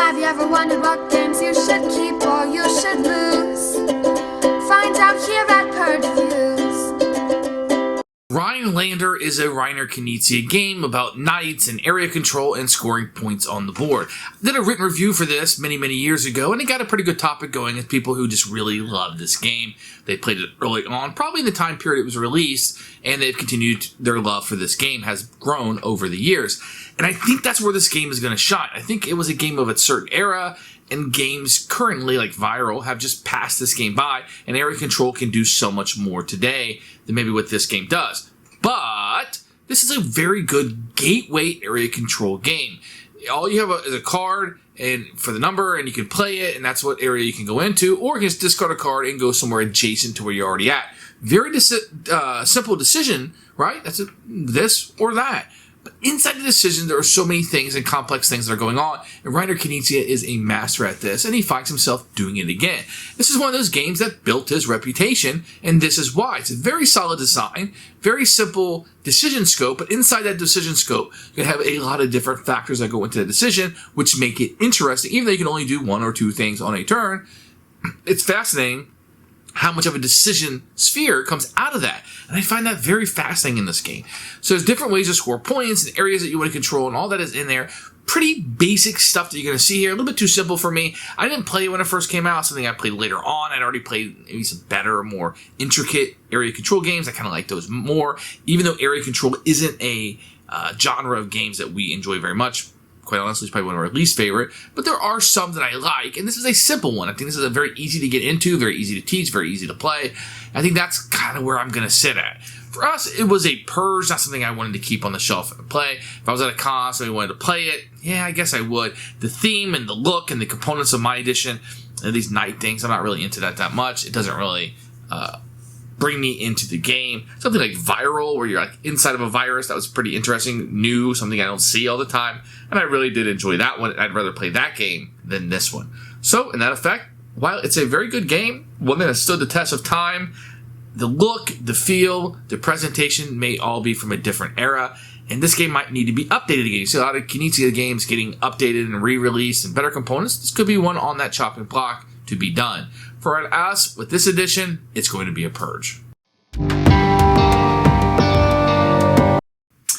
Have you ever wondered what games you should keep or you should lose? Find out here at Purge Reviews. Rheinlander is a Reiner Knizia game about knights and area control and scoring points on the board. I did a written review for this many years ago, and it got a pretty good topic going with people who just really love this game. They played it early on, probably in the time period it was released, and they've continued their love for this game has grown over the years. And I think that's where this game is going to shine. I think it was a game of a certain era, and games currently, like Viral, have just passed this game by, and area control can do so much more today than maybe what this game does. But this is a very good gateway area control game. All you have is a card and for the number, and you can play it, and that's what area you can go into, or you can just discard a card and go somewhere adjacent to where you're already at. Very simple decision, right? That's this or that. But inside the decision, there are so many things and complex things that are going on, and Reiner Knizia is a master at this, and he finds himself doing it again. This is one of those games that built his reputation, and this is why. It's a very solid design, very simple decision scope, but inside that decision scope, you have a lot of different factors that go into the decision, which make it interesting. Even though you can only do one or two things on a turn, it's fascinating how much of a decision sphere comes out of that. And I find that very fascinating in this game. So there's different ways to score points and areas that you want to control, and all that is in there. Pretty basic stuff that you're going to see here. A little bit too simple for me. I didn't play it when it first came out. Something I played later on. I'd already played maybe some better, more intricate area control games. I kind of like those more. Even though area control isn't a genre of games that we enjoy very much. Quite honestly, it's probably one of our least favorite, but there are some that I like, and this is a simple one. I think this is a very easy to get into, very easy to teach, very easy to play. I think that's kind of where I'm going to sit at. For us, it was a Purge, not something I wanted to keep on the shelf and play. If I was at a con, somebody wanted to play it, yeah, I guess I would. The theme and the look and the components of my edition, and these night things, I'm not really into that much. It doesn't really bring me into the game. Something like Viral, where you're like inside of a virus, that was pretty interesting, new, something I don't see all the time, and I really did enjoy that one. I'd rather play that game than this one. So, in that effect, while it's a very good game, one that has stood the test of time, the look, the feel, the presentation may all be from a different era, and this game might need to be updated again. You see a lot of Knizia games getting updated and re-released and better components. This could be one on that chopping block to be done. For us, with this edition, it's going to be a Purge.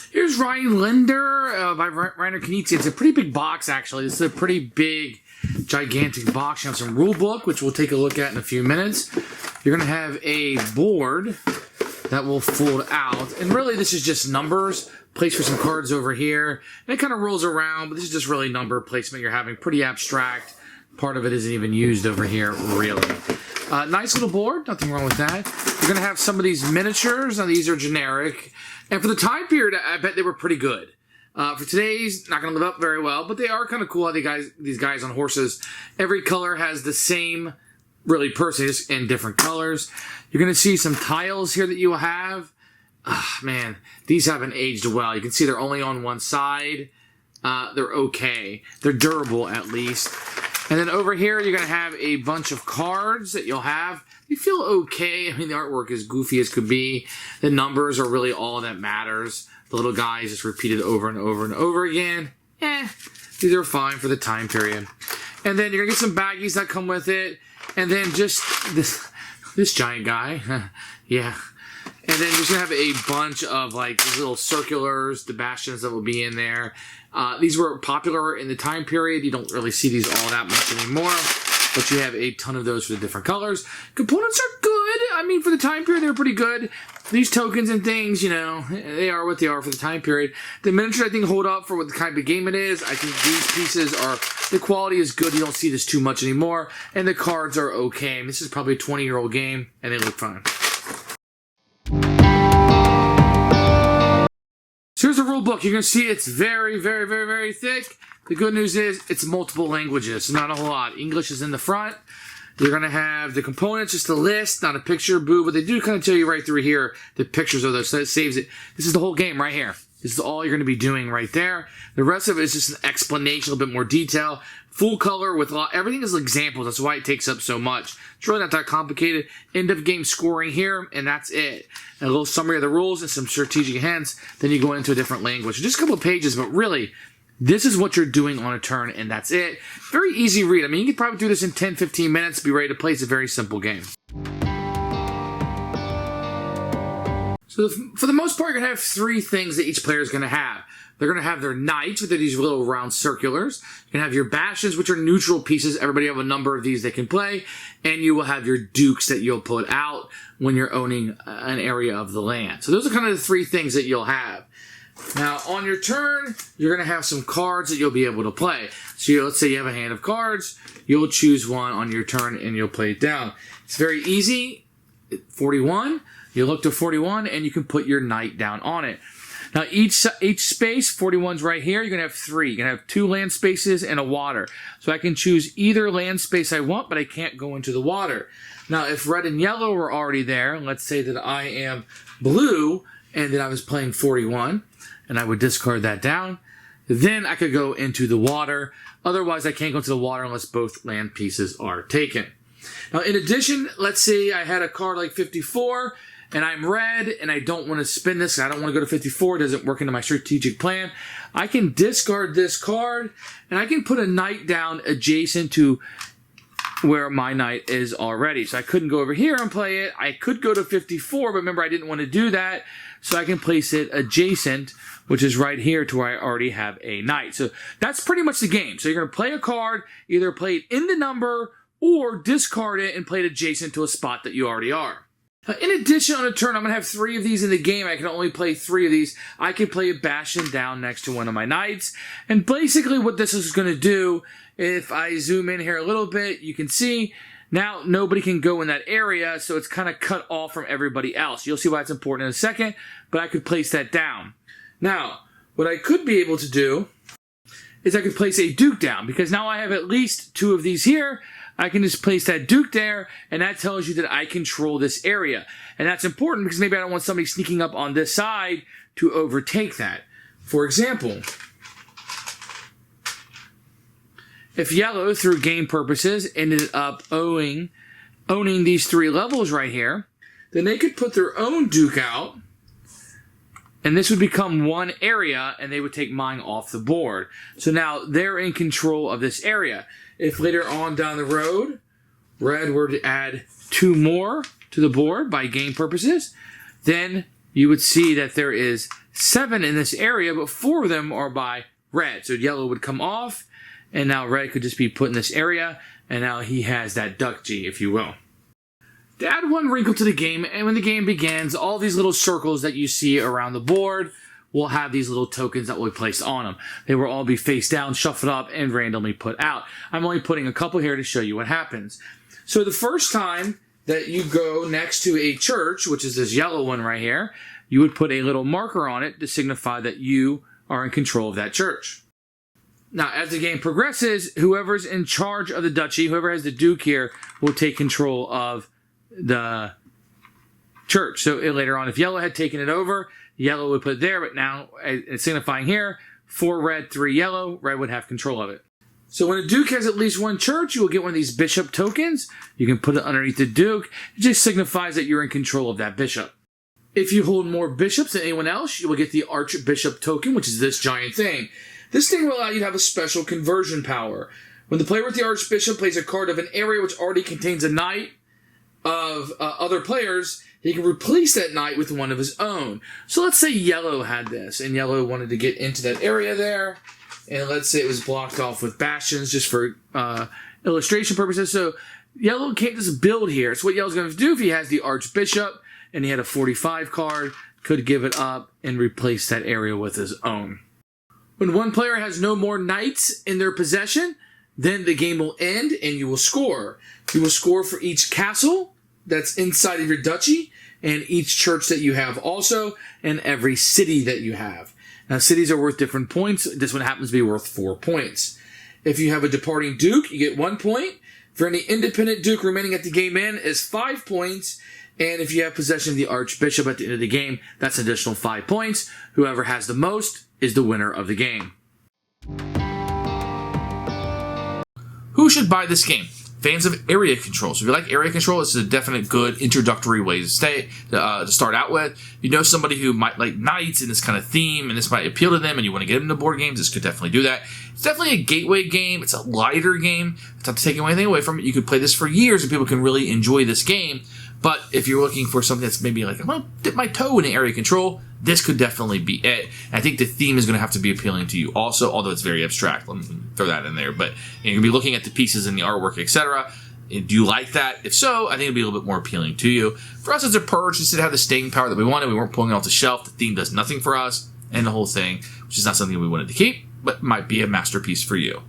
Here's Rheinlander by Reiner Knizia. It's a pretty big box, actually. This is a pretty big, gigantic box. You have some rule book, which we'll take a look at in a few minutes. You're going to have a board that will fold out. And really, this is just numbers. Place for some cards over here. And it kind of rolls around, but this is just really number placement you're having. Pretty abstract. Part of it isn't even used over here, really. Nice little board. Nothing wrong with that. You're going to have some of these miniatures. Now, these are generic. And for the time period, I bet they were pretty good. For today's, not going to live up very well, but they are kind of cool. These guys on horses. Every color has the same, really, person in different colors. You're going to see some tiles here that you will have. Man, these haven't aged well. You can see they're only on one side. They're okay. They're durable, at least. And then over here, you're going to have a bunch of cards that you'll have. You feel okay. I mean, the artwork is goofy as could be. The numbers are really all that matters. The little guys just repeated over and over and over again. These are fine for the time period. And then you're going to get some baggies that come with it. And then just this giant guy. Yeah. And then you're going to have a bunch of like these little circulars, the bastions that will be in there. These were popular in the time period. You don't really see these all that much anymore. But you have a ton of those for the different colors. Components are good. I mean, for the time period, they're pretty good. These tokens and things, you know, they are what they are for the time period. The miniatures, I think, hold up for what the kind of game it is. I think these pieces are, the quality is good. You don't see this too much anymore. And the cards are okay. This is probably a 20-year-old game, and they look fine. So here's the rule book. You're going to see it's very thick. The good news is it's multiple languages, not a whole lot. English is in the front. You're going to have the components, just a list, not a picture, boo, but they do kind of tell you right through here the pictures of those, so that saves it. This is the whole game right here. This is all you're going to be doing right there. The rest of it is just an explanation, a little bit more detail. Full color with everything is examples. That's why it takes up so much. It's really not that complicated. End of game scoring here, and that's it. And a little summary of the rules and some strategic hints. Then you go into a different language. Just a couple of pages, but really This is what you're doing on a turn, and that's it. Very easy read. I mean, you could probably do this in 10-15 minutes, be ready to play. It's a very simple game. So for the most part, you're going to have 3 things that each player is going to have. They're going to have their knights, which are these little round circulars. You're going to have your bastions, which are neutral pieces. Everybody have a number of these they can play. And you will have your dukes that you'll put out when you're owning an area of the land. So those are kind of the 3 things that you'll have. Now, on your turn, you're going to have some cards that you'll be able to play. So let's say you have a hand of cards. You'll choose one on your turn, and you'll play it down. It's very easy. 41. You look to 41, and you can put your knight down on it. Now, each space, 41's right here, you're going to have 3. You're going to have 2 land spaces and a water. So I can choose either land space I want, but I can't go into the water. Now, if red and yellow were already there, let's say that I am blue, and that I was playing 41, and I would discard that down, then I could go into the water. Otherwise, I can't go into the water unless both land pieces are taken. Now, in addition, let's say I had a card like 54, and I'm red, and I don't want to spin this. I don't want to go to 54. It doesn't work into my strategic plan. I can discard this card, and I can put a knight down adjacent to where my knight is already. So I couldn't go over here and play it. I could go to 54, but remember, I didn't want to do that. So I can place it adjacent, which is right here to where I already have a knight. So that's pretty much the game. So you're going to play a card, either play it in the number, or discard it and play it adjacent to a spot that you already are. In addition, on a turn, I'm going to have 3 of these in the game. I can only play 3 of these. I can play a bastion down next to one of my knights. And basically what this is going to do, if I zoom in here a little bit, you can see now nobody can go in that area, so it's kind of cut off from everybody else. You'll see why it's important in a second, but I could place that down. Now, what I could be able to do is I could place a duke down, because now I have at least 2 of these here. I can just place that duke there, and that tells you that I control this area. And that's important because maybe I don't want somebody sneaking up on this side to overtake that. For example, if yellow, through game purposes, ended up owning these 3 levels right here, then they could put their own duke out, and this would become one area, and they would take mine off the board. So now they're in control of this area. If later on down the road, red were to add 2 more to the board by game purposes, then you would see that there is 7 in this area, but 4 of them are by red. So yellow would come off, and now red could just be put in this area, and now he has that duchy, if you will. To add one wrinkle to the game, and when the game begins, all these little circles that you see around the board will have these little tokens that will be placed on them. They will all be face down, shuffled up, and randomly put out. I'm only putting a couple here to show you what happens. So the first time that you go next to a church, which is this yellow one right here, you would put a little marker on it to signify that you are in control of that church. Now, as the game progresses, whoever's in charge of the duchy, whoever has the duke here, will take control of the church. So later on, if yellow had taken it over, yellow would put it there, but now it's signifying here, 4 red, 3 yellow, red would have control of it. So when a duke has at least 1 church, you will get one of these bishop tokens. You can put it underneath the duke. It just signifies that you're in control of that bishop. If you hold more bishops than anyone else, you will get the archbishop token, which is this giant thing. This thing will allow you to have a special conversion power. When the player with the archbishop plays a card of an area which already contains a knight of other players, he can replace that knight with one of his own. So let's say yellow had this, and yellow wanted to get into that area there, and let's say it was blocked off with bastions just for illustration purposes. So yellow can't just build here. So what yellow's going to do, if he has the archbishop and he had a 45 card, could give it up and replace that area with his own. When one player has no more knights in their possession, then the game will end and you will score. You will score for each castle that's inside of your duchy, and each church that you have also, and every city that you have. Now, cities are worth different points. This one happens to be worth 4 points. If you have a departing duke, you get 1 point. For any independent duke remaining at the game end is 5 points. And if you have possession of the archbishop at the end of the game, that's an additional 5 points. Whoever has the most is the winner of the game. Who should buy this game? Fans of area control. So if you like area control, this is a definite good introductory way to start out with. If you know somebody who might like knights and this kind of theme, and this might appeal to them, and you want to get them into board games, this could definitely do that. It's definitely a gateway game. It's a lighter game. It's not to take anything away from it. You could play this for years, and people can really enjoy this game. But if you're looking for something that's maybe like, I'm going to dip my toe in area control, this could definitely be it. And I think the theme is going to have to be appealing to you also, although it's very abstract. Let me throw that in there. But you're going to be looking at the pieces and the artwork, etc. Do you like that? If so, I think it'll be a little bit more appealing to you. For us, it's a Purge. Just to have the staying power that we wanted. We weren't pulling it off the shelf. The theme does nothing for us. And the whole thing, which is not something we wanted to keep, but might be a masterpiece for you.